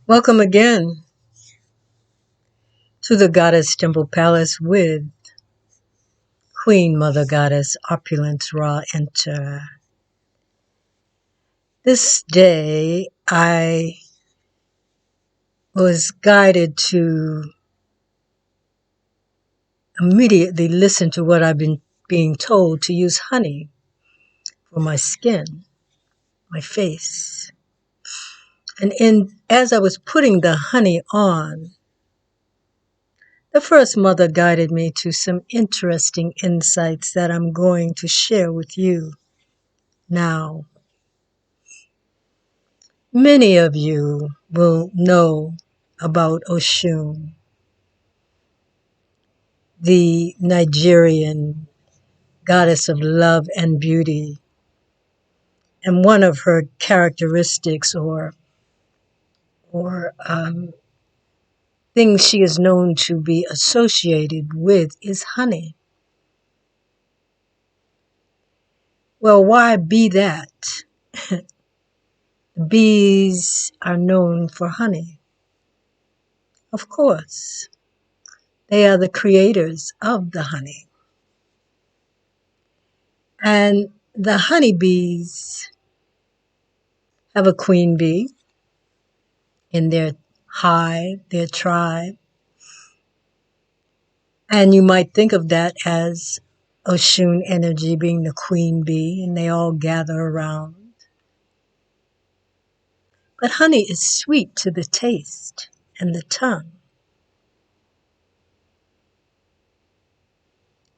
Welcome again to the Goddess Temple Palace with Queen Mother Goddess Opulence Ra Enter. This day I was guided to immediately listen to what I've been being told to use honey for my skin, my face. And as I was putting the honey on, the First Mother guided me to some interesting insights that I'm going to share with you now. Many of you will know about Oshun, the Nigerian goddess of love and beauty. And one of her characteristics or things she is known to be associated with is honey. Well, why be that? Bees are known for honey. Of course, they are the creators of the honey. And the honeybees have a queen bee in their hive, their tribe. And you might think of that as Oshun energy being the queen bee, and they all gather around. But honey is sweet to the taste and the tongue.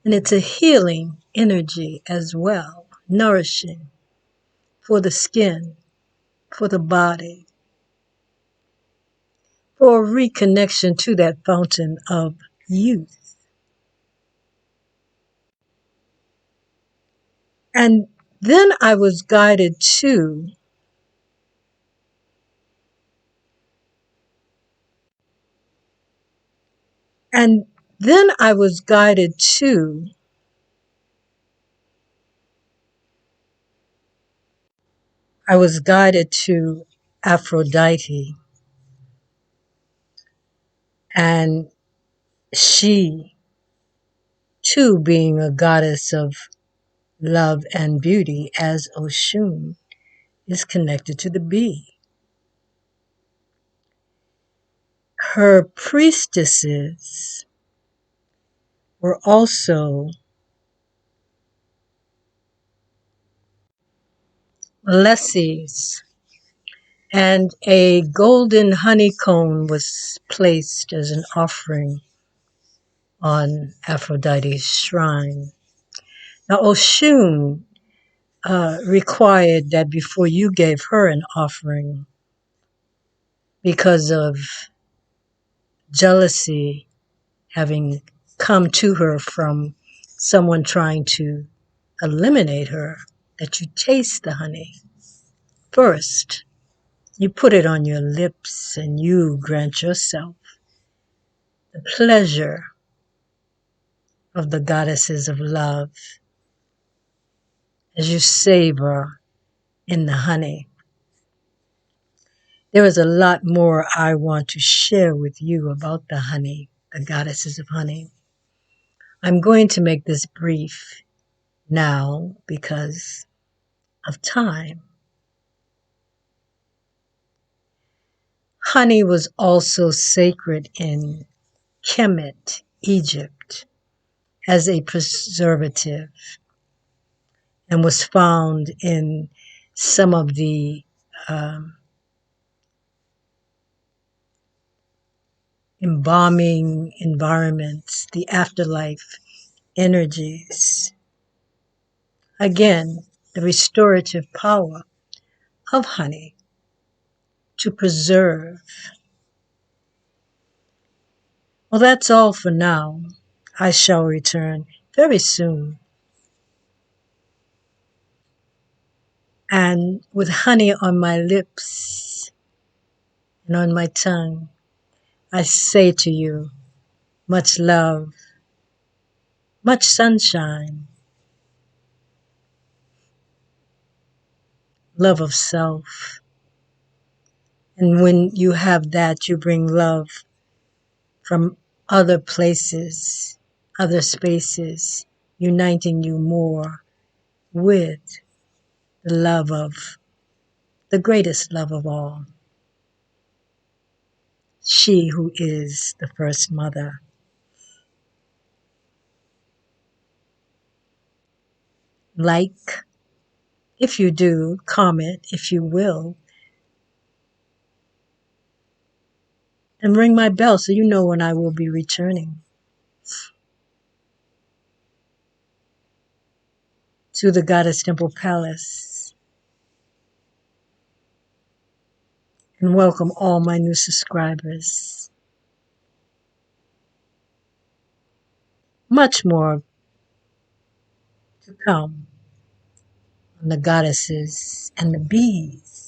And it's a healing energy as well, nourishing for the skin, for the body, for a reconnection to that fountain of youth. And then I was guided to And then I was guided to Aphrodite, and she too being a goddess of love and beauty as Oshun is connected to the bee. Her priestesses were also lessees, and a golden honeycomb was placed as an offering on Aphrodite's shrine. Now Oshun required that before you gave her an offering, because of jealousy having come to her from someone trying to eliminate her, that you taste the honey first. You put it on your lips and you grant yourself the pleasure of the goddesses of love as you savor in the honey. There is a lot more I want to share with you about the honey, the goddesses of honey. I'm going to make this brief now because of time. Honey was also sacred in Kemet, Egypt, as a preservative, and was found in some of the embalming environments, the afterlife energies. Again, the restorative power of honey to preserve. Well, that's all for now. I shall return very soon. And with honey on my lips and on my tongue, I say to you, much love, much sunshine, love of self, And when you have that, you bring love from other places, other spaces, uniting you more with the love of the greatest love of all, she who is the first mother. Like, if you do, comment if you will, and ring my bell so you know when I will be returning to the Goddess Temple Palace. And welcome all my new subscribers. Much more to come on the goddesses and the bees.